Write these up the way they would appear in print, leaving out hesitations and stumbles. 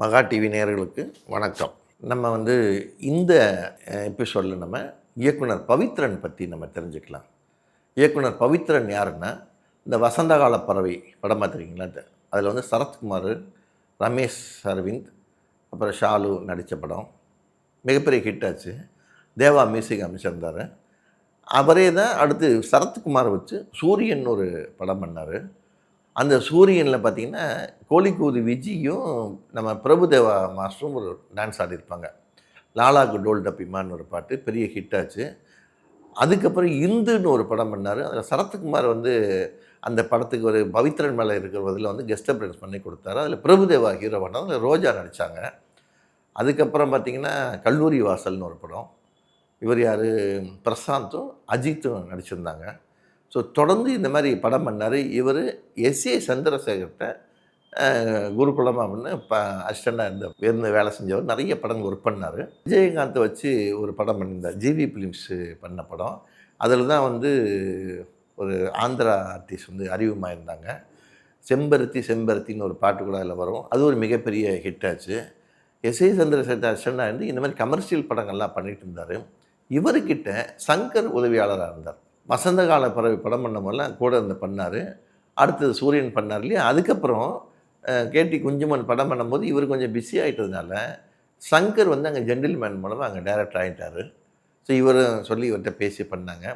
மகா டிவி நேயர்களுக்கு வணக்கம். நம்ம இந்த எபிசோடில் நம்ம இயக்குனர் பவித்ரன் பற்றி நம்ம தெரிஞ்சுக்கலாம். இயக்குனர் பவித்ரன் யாருன்னா, இந்த வசந்த கால பறவை படம் பார்த்துருக்கீங்களா? அதில் சரத்குமார், ரமேஷ் அரவிந்த், அப்புறம் ஷாலு நடித்த படம் மிகப்பெரிய ஹிட் ஆச்சு. தேவா மியூசிக் அமைச்சிருந்தார். அவரே தான் அடுத்து சரத்குமாரை வச்சு சூரியன் ஒரு படம் பண்ணார். அந்த சூரியனில் பார்த்திங்கன்னா கோழிக்கூது விஜியும் நம்ம பிரபுதேவா மாஸ்டரும் ஒரு டான்ஸ் ஆடியிருப்பாங்க. லாலாக்கு டோல் டப்பிமான்னு ஒரு பாட்டு பெரிய ஹிட் ஆச்சு. அதுக்கப்புறம் இந்துன்னு ஒரு படம் பண்ணார். அதில் சரத்குமார் அந்த படத்துக்கு ஒரு பவித்ரன் மேலே இருக்கிறதில் கெஸ்ட் அப்பியரன்ஸ் பண்ணி கொடுத்தாரு. அதில் பிரபுதேவா ஹீரோ பண்ணார். அதில் ரோஜா நடித்தாங்க. அதுக்கப்புறம் பார்த்திங்கன்னா கல்லூரி வாசல்னு ஒரு படம். இவர் யார், பிரசாந்தும் அஜித்தும் நடிச்சிருந்தாங்க. ஸோ தொடர்ந்து இந்த மாதிரி படம் பண்ணார். இவர் எஸ்ஏ சந்திரசேகர்கிட்ட குருகுலம் அப்படின்னு அசிஸ்டண்டாக இருந்து வேலை செஞ்சவர். நிறைய படங்கள் ஒர்க் பண்ணார். விஜயகாந்தை வச்சு ஒரு படம் பண்ணியிருந்தார், ஜிவி ஃபிலிம்ஸு பண்ண படம். அதில் தான் ஒரு ஆந்திரா ஆர்டிஸ்ட் அறிமுகமாயிருந்தாங்க. செம்பருத்தி செம்பருத்தின்னு ஒரு பாட்டு கூட அதில் வரும். அது ஒரு மிகப்பெரிய ஹிட் ஆச்சு. எஸ்ஏ சந்திரசேகர் அசிஸ்டண்டாக இருந்து இந்த மாதிரி கமர்ஷியல் படங்கள்லாம் பண்ணிகிட்டு இருந்தார். இவர்கிட்ட சங்கர் உதவியாளராக இருந்தார். வசந்த கால பறவை படம் பண்ண போதெல்லாம் கூட பண்ணார். அடுத்தது சூரியன் பண்ணார் இல்லையா? அதுக்கப்புறம் கேடி குஞ்சுமன் படம் பண்ணும்போது இவர் கொஞ்சம் பிஸி ஆகிட்டதுனால சங்கர் அங்கே ஜென்டில்மேன் மூலமாக அங்கே டைரக்டர் ஆகிட்டார். ஸோ இவர் சொல்லி இவர்கிட்ட பேசி பண்ணாங்க.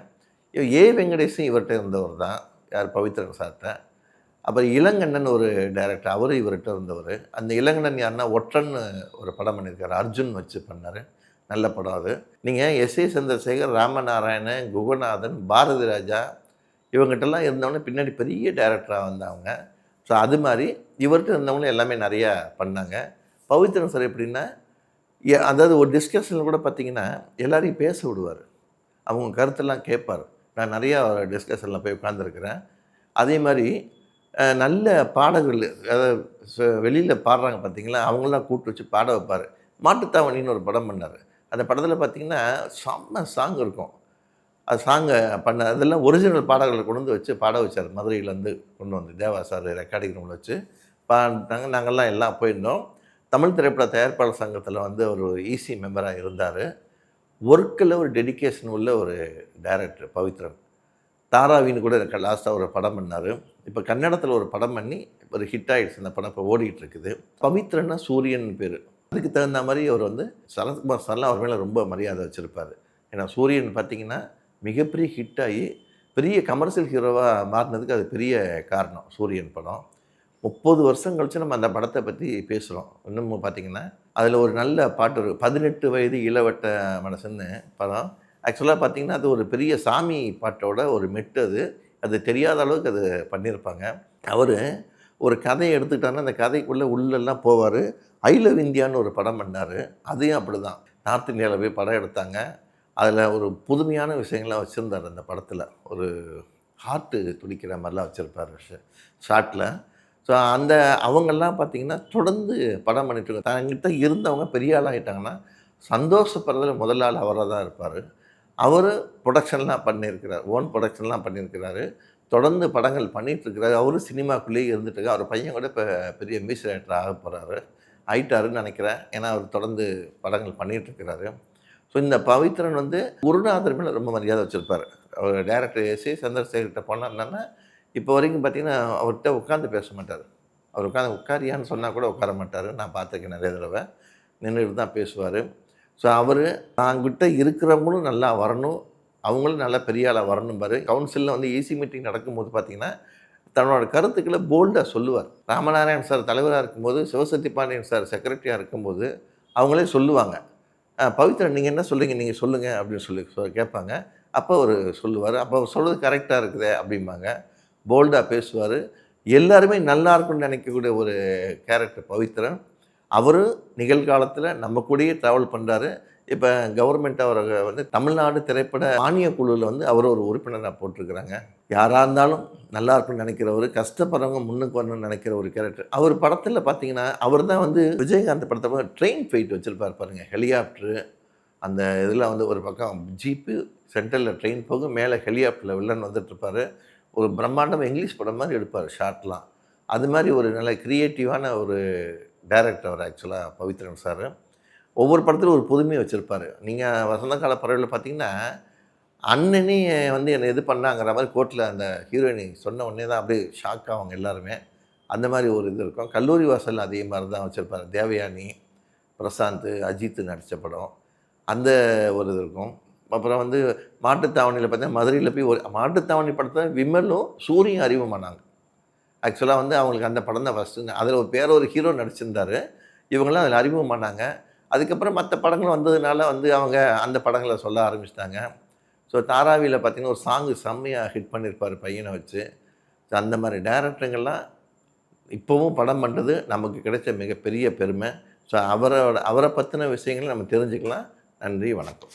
ஏ வெங்கடேஷும் இவர்கிட்ட இருந்தவர் தான், யார், பவித்ரன் சார்கிட்ட. அப்புறம் இளங்கண்ணன் ஒரு டைரக்டர், அவரும் இவர்கிட்ட இருந்தவர். அந்த இளங்கண்ணன் யாருன்னா ஒற்றன்னு ஒரு படம் பண்ணியிருக்காரு, அர்ஜுன் வச்சு பண்ணார். நல்ல படம் அது. நீங்கள் எஸ்ஏ சந்திரசேகர், ராமநாராயணன், குகநாதன், பாரதி ராஜா இவங்ககிட்டலாம் இருந்தவொடனே பின்னாடி பெரிய டைரக்டராக வந்தவங்க. ஸோ அது மாதிரி இவர்கிட்ட இருந்தவங்களும் எல்லாமே நிறையா பண்ணாங்க. பவித்ரன் சார் எப்படின்னா, அதாவது ஒரு டிஸ்கஷனில் கூட பார்த்திங்கன்னா எல்லோரையும் பேச விடுவார். அவங்க கருத்தெல்லாம் கேட்பார். நான் நிறையா டிஸ்கஷனில் போய் உட்காந்துருக்கிறேன். அதே மாதிரி நல்ல பாடகர்கள், அதாவது வெளியில் பாடுறாங்க பார்த்திங்களா, அவங்களாம் கூப்பிட்டு வச்சு பாட வைப்பார். மாட்டுத்தாவணின்னு ஒரு படம் பண்ணார். அந்த படத்தில் பார்த்திங்கன்னா செம்ம சாங் இருக்கும். அது சாங்கை அதெல்லாம் ஒரிஜினல் பாடல்களை கொண்டு வச்சு பாட வச்சார். மதுரையிலேருந்து கொண்டு வந்து தேவா சார் ரெக்கார்டிங் ரூமில் வச்சு பாடினாங்க. நாங்கள்லாம் எல்லாம் போயிருந்தோம். தமிழ் திரைப்பட தயாரிப்பாளர் சங்கத்தில் ஒரு ஈசி மெம்பராக இருந்தார். ஒர்க்கில் ஒரு டெடிக்கேஷன் உள்ள ஒரு டைரக்டர் பவித்ரன். தாராவின்னு கூட லாஸ்ட்டாக ஒரு படம் பண்ணார். இப்போ கன்னடத்தில் ஒரு படம் பண்ணி ஒரு ஹிட் ஆகிடுச்சு. அந்த படம் இப்போ ஓடிட்டு இருக்குது. பவித்ரன்னா சூரியன் பேர். அதுக்கு தகுந்த மாதிரி அவர் சரத்குமார் சார்லாம் அவர் மேலே ரொம்ப மரியாதை வச்சுருப்பார். ஏன்னா சூரியன் பார்த்திங்கன்னா மிகப்பெரிய ஹிட் ஆகி பெரிய கமர்ஷியல் ஹீரோவாக மாறினதுக்கு அது பெரிய காரணம். சூரியன் படம் 30 வருஷம் கழித்து நம்ம அந்த படத்தை பற்றி பேசுகிறோம். இன்னும் பார்த்திங்கன்னா அதில் ஒரு நல்ல பாட்டு, ஒரு 18 வயது இளவட்ட மனசுன்னு படம். ஆக்சுவலாக பார்த்திங்கன்னா அது ஒரு பெரிய சாமி பாட்டோட ஒரு மெட்டு. அது தெரியாத அளவுக்கு அது பண்ணியிருப்பாங்க. அவர் ஒரு கதையை எடுத்துக்கிட்டாங்கன்னா அந்த கதைக்குள்ளே உள்ளெல்லாம் போவார். ஐ லவ் இந்தியான்னு ஒரு படம் பண்ணார். அதையும் அப்படி தான் நார்த் இந்தியாவில் போய் படம் எடுத்தாங்க. அதில் ஒரு புதுமையான விஷயங்கள்லாம் வச்சுருந்தார். அந்த படத்தில் ஒரு ஹார்ட்டு துடிக்கிற மாதிரிலாம் வச்சுருப்பார் ஷார்ட்டில். ஸோ அவங்கெல்லாம் பார்த்திங்கன்னா தொடர்ந்து படம் பண்ணிட்டுருக்காங்க. தங்கிட்ட இருந்தவங்க பெரிய ஆள் ஆகிட்டாங்கன்னா சந்தோஷப்படுறதுல முதல் ஆள் அவராக தான் இருப்பார். அவர் ப்ரொடக்ஷன்லாம் பண்ணியிருக்கிறார், ஓன் ப்ரொடக்ஷன்லாம் பண்ணியிருக்கிறாரு. தொடர்ந்து படங்கள் பண்ணிகிட்ருக்கிறாரு. அவரும் சினிமாக்குள்ளேயே இருந்துட்டுருக்கார். அவர் பையன் கூட இப்போ பெரிய மியூசிக் டைரக்டர் ஆக போகிறாரு, ஆயிட்டாருன்னு நினைக்கிறேன். ஏன்னா அவர் தொடர்ந்து படங்கள் பண்ணிகிட்ருக்கிறாரு. ஸோ இந்த பவித்ரன் குருநாதர் மேலே ரொம்ப மரியாதை வச்சுருப்பார். அவர் டைரக்டர் எஸ்ஏ சந்திரசேகர்கிட்ட போனார்னா இப்போ வரைக்கும் பார்த்திங்கன்னா அவர்கிட்ட உட்காந்து பேச மாட்டார். அவர் உட்காரியான்னு சொன்னால் கூட உட்கார மாட்டார். நான் பார்த்துருக்கேன் நிறைய தடவை. நின்றுட்டு தான் பேசுவார். ஸோ அவர் தாங்கிட்ட இருக்கிறவங்களும் நல்லா வரணும், அவங்களும் நல்லா பெரிய ஆளாக வரணும் பாரு. கவுன்சிலில் ஈசி மீட்டிங் நடக்கும்போது பார்த்திங்கன்னா தன்னோட கருத்துக்களை போல்டாக சொல்லுவார். ராமநாராயணன் சார் தலைவராக இருக்கும்போது, சிவசக்தி பாண்டியன் சார் செக்ரட்டரியாக இருக்கும்போது அவங்களே சொல்லுவாங்க, பவித்ரன் நீங்கள் என்ன சொல்கிறீங்க, நீங்கள் சொல்லுங்கள் அப்படின்னு சொல்லி கேட்பாங்க. அப்போ அவர் சொல்லுவார். அப்போ அவர் சொல்கிறது கரெக்டாக இருக்குதே அப்படிம்பாங்க. போல்டாக பேசுவார். எல்லாருமே நல்லா இருக்குன்னு நினைக்கக்கூடிய ஒரு கேரக்டர் பவித்ரன். அவர் நிகழ்காலத்தில் நம்ம கூடயே ட்ராவல் பண்ணுறாரு. இப்போ கவர்மெண்ட் அவரை தமிழ்நாடு திரைப்பட மானிய குழுவில் அவர் ஒரு உறுப்பினராக போட்டிருக்கிறாங்க. யாராக இருந்தாலும் நல்லா இருக்குன்னு நினைக்கிறவர், கஷ்டப்படுறவங்க முன்னுக்கு வரணும்னு நினைக்கிற ஒரு கேரக்டர். அவர் படத்தில் பார்த்தீங்கன்னா அவர் தான் விஜயகாந்த் படத்தை ட்ரெயின் ஃபைட் வச்சுருப்பார் பாருங்கள். ஹெலிகாப்டரு அந்த இதில் ஒரு பக்கம் ஜீப்பு, சென்ட்ரலில் ட்ரெயின் போகும், மேலே ஹெலிகாப்டரில் வில்லன் வந்துட்டுருப்பார். ஒரு பிரம்மாண்டம் இங்கிலீஷ் படம் மாதிரி எடுப்பார் ஷார்ட்லாம். அது மாதிரி ஒரு நல்ல க்ரியேட்டிவான ஒரு டைரக்டர் அவர் ஆக்சுவலாக பவித்ரன் சார். ஒவ்வொரு படத்திலும் ஒரு புதுமையை வச்சுருப்பார். நீங்கள் வசந்த கால பறவையில் பார்த்தீங்கன்னா, அண்ணனே வந்து என்னை இது பண்ணாங்கிற மாதிரி கோர்ட்டில் அந்த ஹீரோயினி சொன்ன உடனே தான் அப்படியே ஷாக் ஆவாங்க எல்லாருமே. அந்த மாதிரி ஒரு இது இருக்கும். கல்லூரி வாசல் அதே மாதிரி தான் வச்சுருப்பாரு. தேவயானி, பிரசாந்த், அஜித் நடித்த படம். அந்த ஒரு இது இருக்கும். அப்புறம் வந்து மாட்டுத்தாவணியில் பார்த்தீங்கன்னா, மதுரையில் போய் ஒரு மாட்டுத்தாவணி படத்தில் விமலும் சூரியும் அறிமுகமானாங்க. ஆக்சுவலாக வந்து அவங்களுக்கு அந்த படம் தான் ஃபஸ்ட்டு. அதில் ஒரு ஹீரோ நடிச்சிருந்தார். இவங்களாம் அதில் அறிமுகமானாங்க. அதுக்கப்புறம் மற்ற படங்கள் வந்ததுனால வந்து அவங்க அந்த படங்களை சொல்ல ஆரம்பிச்சிட்டாங்க. ஸோ தாராவியில் பார்த்தீங்கன்னா, ஒரு சாங்கு செம்மையாக ஹிட் பண்ணியிருப்பார் பையனை வச்சு. ஸோ அந்த மாதிரி டைரக்டருங்கள்லாம் இப்போவும் படம் பண்ணுறது நமக்கு கிடைச்ச மிகப்பெரிய பெருமை. ஸோ அவரை பற்றின விஷயங்களை நம்ம தெரிஞ்சுக்கலாம். நன்றி, வணக்கம்.